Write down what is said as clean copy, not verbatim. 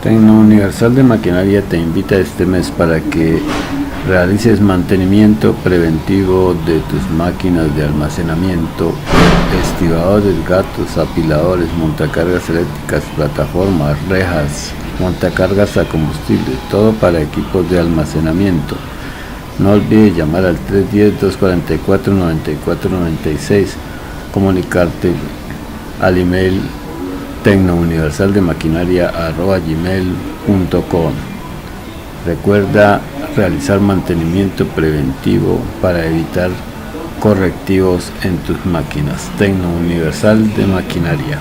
Tecno Universal de Maquinaria te invita este mes para que realices mantenimiento preventivo de tus máquinas de almacenamiento, estibadores, gatos, apiladores, montacargas eléctricas, plataformas, rejas, montacargas a combustible, todo para equipos de almacenamiento. No olvides llamar al 310-244-9496, comunicarte al email tecnouniversaldemaquinaria@gmail.com. Recuerda realizar mantenimiento preventivo para evitar correctivos en tus máquinas. Tecno Universal de Maquinaria.